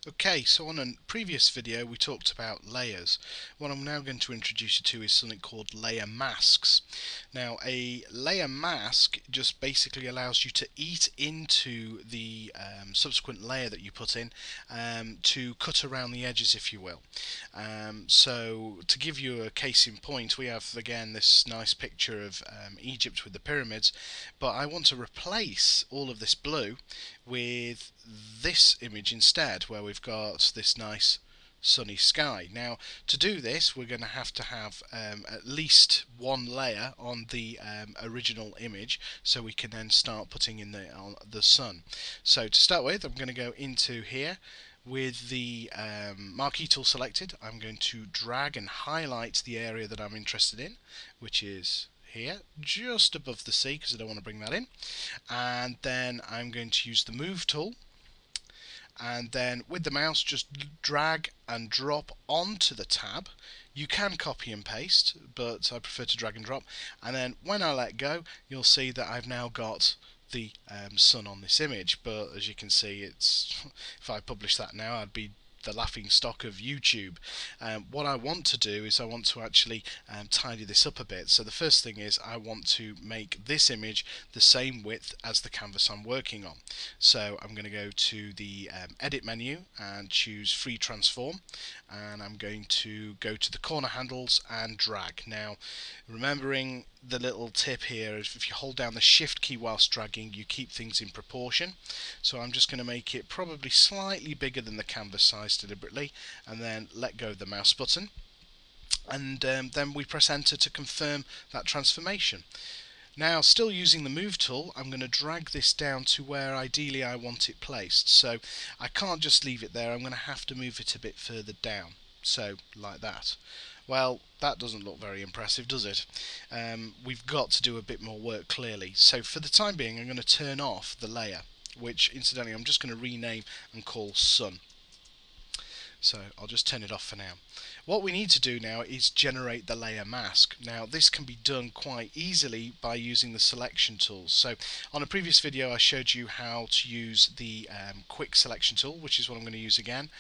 Okay, so on a previous video we talked about layers. What I'm now going to introduce you to is something called layer masks. Now a layer mask just basically allows you to eat into the subsequent layer that you put in to cut around the edges, if you will. So to give you a case in point, we have again this nice picture of Egypt with the pyramids, but I want to replace all of this blue with this image instead, where we've got this nice sunny sky. Now, to do this, we're going to have at least one layer on the original image, so we can then start putting in the sun. So to start with, I'm going to go into here. With the marquee tool selected, I'm going to drag and highlight the area that I'm interested in, which is here, just above the sea, because I don't want to bring that in. And then I'm going to use the move tool, and then with the mouse just drag and drop onto the tab. You can copy and paste, but I prefer to drag and drop, and then when I let go you'll see that I've now got the sun on this image. But as you can see, it's if I publish that now, I'd be the laughing stock of YouTube. What I want to do is I want to actually tidy this up a bit. So the first thing is I want to make this image the same width as the canvas I'm working on. So I'm going to go to the edit menu and choose free transform, and I'm going to go to the corner handles and drag. Now, remembering the little tip here is if you hold down the shift key whilst dragging, you keep things in proportion. So I'm just going to make it probably slightly bigger than the canvas size deliberately, and then let go of the mouse button, and then we press enter to confirm that transformation. Now, still using the move tool, I'm going to drag this down to where ideally I want it placed. So I can't just leave it there, I'm going to have to move it a bit further down. So like that. Well, that doesn't look very impressive, does it? We've got to do a bit more work, clearly. So for the time being, I'm going to turn off the layer, which incidentally I'm just going to rename and call Sun. So I'll just turn it off for now. What we need to do now is generate the layer mask. Now this can be done quite easily by using the selection tools. So on a previous video I showed you how to use the quick selection tool, which is what I'm going to use again.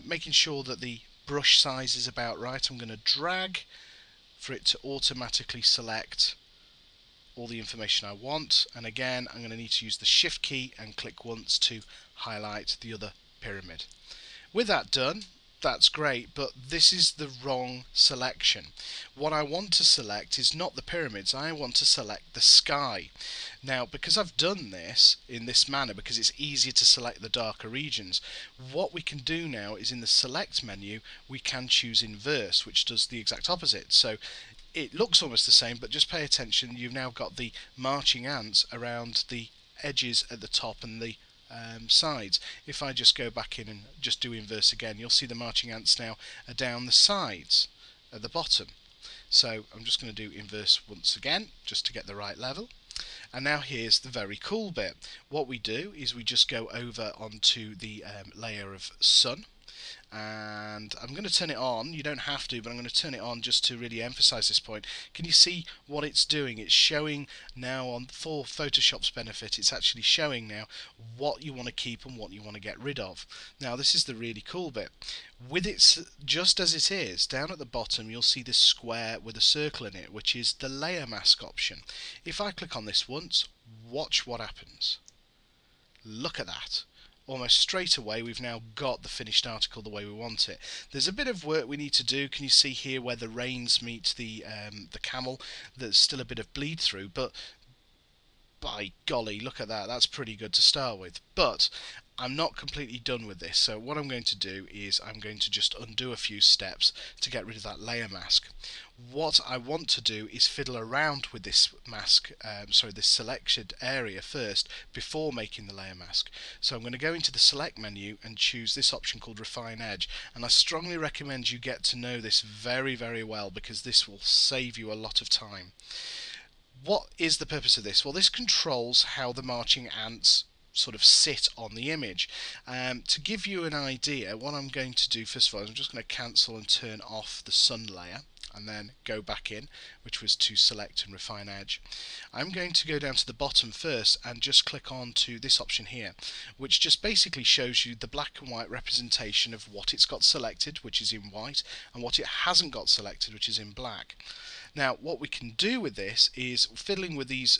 Making sure that the brush size is about right, I'm going to drag for it to automatically select all the information I want, and again I'm going to need to use the shift key and click once to highlight the other pyramid. With that done, that's great, but this is the wrong selection. What I want to select is not the pyramids, I want to select the sky. Now, because I've done this in this manner, because it's easier to select the darker regions, what we can do now is in the select menu we can choose inverse, which does the exact opposite. So it looks almost the same, but just pay attention, you've now got the marching ants around the edges at the top and the sides. If I just go back in and just do inverse again, you'll see the marching ants now are down the sides at the bottom. So I'm just going to do inverse once again, just to get the right level. And now here's the very cool bit. What we do is we just go over onto the layer of sun, and I'm going to turn it on. You don't have to, but I'm going to turn it on just to really emphasize this point. Can you see what it's doing? It's showing now, on for Photoshop's benefit, it's actually showing now what you want to keep and what you want to get rid of. Now this is the really cool bit. With it just as it is, down at the bottom you'll see this square with a circle in it, which is the layer mask option. If I click on this once, watch what happens. Look at that. Almost straight away we've now got the finished article the way we want it. There's a bit of work we need to do. Can you see here where the reins meet the camel? There's still a bit of bleed through, but by golly, look at that. That's pretty good to start with. But I'm not completely done with this, so what I'm going to do is I'm going to just undo a few steps to get rid of that layer mask. What I want to do is fiddle around with this mask, this selected area first before making the layer mask. So I'm going to go into the select menu and choose this option called Refine Edge, and I strongly recommend you get to know this very, very well, because this will save you a lot of time. What is the purpose of this? Well, this controls how the marching ants sort of sit on the image. To give you an idea, what I'm going to do first of all, I'm just going to cancel and turn off the sun layer. and then go back in, which was to select and refine edge. I'm going to go down to the bottom first and just click on to this option here, which just basically shows you the black and white representation of what it's got selected, which is in white, and what it hasn't got selected, which is in black. Now what we can do with this is, fiddling with these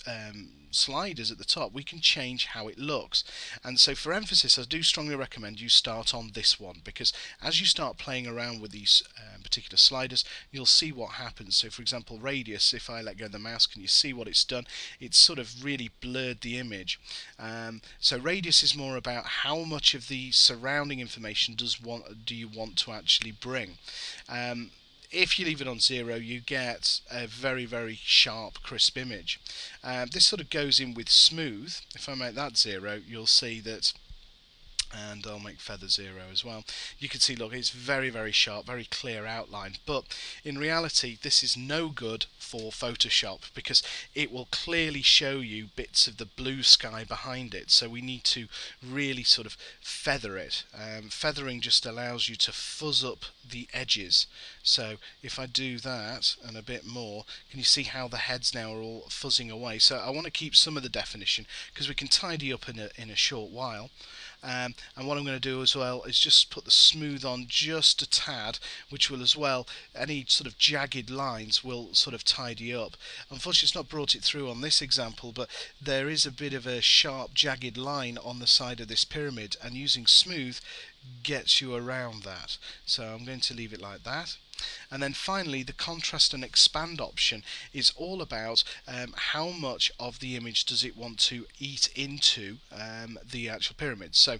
sliders at the top, we can change how it looks. And so for emphasis, I do strongly recommend you start on this one, because as you start playing around with these particular sliders, you'll see what happens. So for example, radius, if I let go of the mouse, can you see what it's done? It's sort of really blurred the image. So radius is more about how much of the surrounding information do you want to actually bring. If you leave it on 0, you get a very sharp, crisp image. This sort of goes in with smooth. If I make that 0, you'll see that, and I'll make feather 0 as well. You can see, look, it's very sharp, very clear outline, but in reality this is no good for Photoshop because it will clearly show you bits of the blue sky behind it, so we need to really sort of feather it. Feathering just allows you to fuzz up the edges. So if I do that and a bit more, can you see how the heads now are all fuzzing away? So I want to keep some of the definition because we can tidy up in a short while. And what I'm going to do as well is just put the smooth on just a tad, which will as well, any sort of jagged lines will sort of tidy up. Unfortunately it's not brought it through on this example, but there is a bit of a sharp jagged line on the side of this pyramid, and using smooth gets you around that. So I'm going to leave it like that. And then finally, the contrast and expand option is all about how much of the image does it want to eat into the actual pyramid. So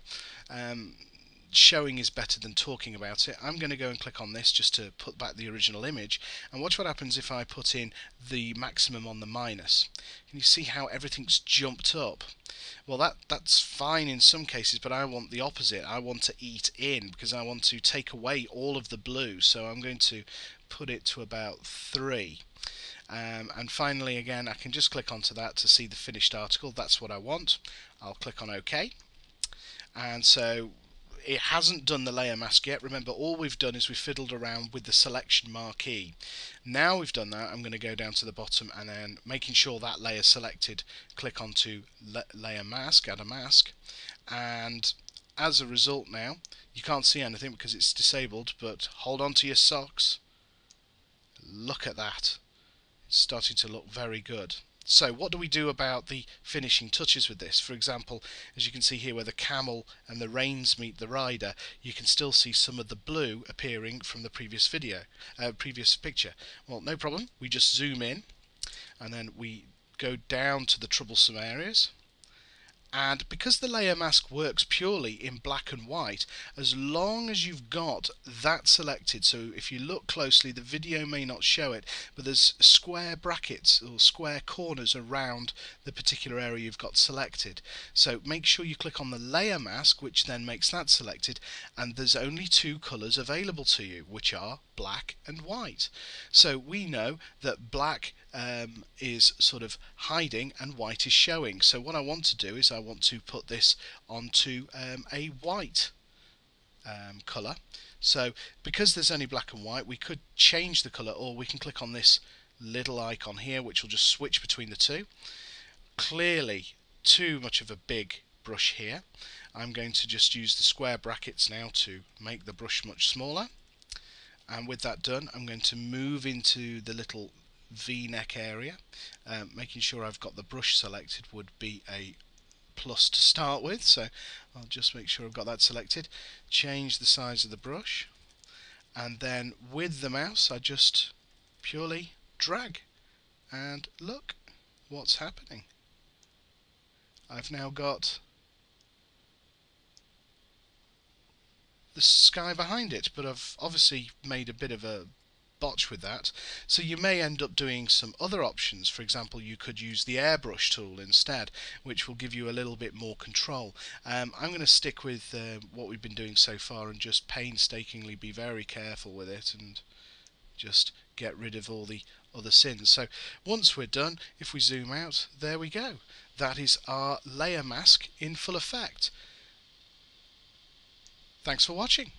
showing is better than talking about it. I'm going to go and click on this just to put back the original image, and watch what happens if I put in the maximum on the minus. Can you see how everything's jumped up? Well, that's fine in some cases, but I want the opposite. I want to eat in because I want to take away all of the blue, so I'm going to put it to about 3. And finally, again, I can just click onto that to see the finished article. That's what I want. I'll click on OK. And so it hasn't done the layer mask yet. Remember, all we've done is we fiddled around with the selection marquee. Now we've done that, I'm going to go down to the bottom and then, making sure that layer selected, click onto layer mask, add a mask, and as a result now you can't see anything because it's disabled, but hold on to your socks. Look at that. It's starting to look very good. So what do we do about the finishing touches with this? For example, as you can see here where the camel and the reins meet the rider, you can still see some of the blue appearing from the previous picture. Well, no problem. We just zoom in and then we go down to the troublesome areas. And because the layer mask works purely in black and white, as long as you've got that selected, so if you look closely, the video may not show it, but there's square brackets or square corners around the particular area you've got selected. So make sure you click on the layer mask, which then makes that selected, and there's only 2 colours available to you, which are black and white. So we know that black is sort of hiding and white is showing. So what I want to do is I want to put this onto a white colour. So because there's only black and white, we could change the colour, or we can click on this little icon here which will just switch between the two. Clearly too much of a big brush here. I'm going to just use the square brackets now to make the brush much smaller, and with that done I'm going to move into the little V-neck area. Making sure I've got the brush selected would be a plus to start with, so I'll just make sure I've got that selected. Change the size of the brush, and then with the mouse I just purely drag, and look what's happening. I've now got the sky behind it, but I've obviously made a bit of a botch with that, so you may end up doing some other options. For example, you could use the airbrush tool instead, which will give you a little bit more control. I'm going to stick with what we've been doing so far and just painstakingly be very careful with it and just get rid of all the other sins. So once we're done, if we zoom out, there we go. That is our layer mask in full effect. Thanks for watching.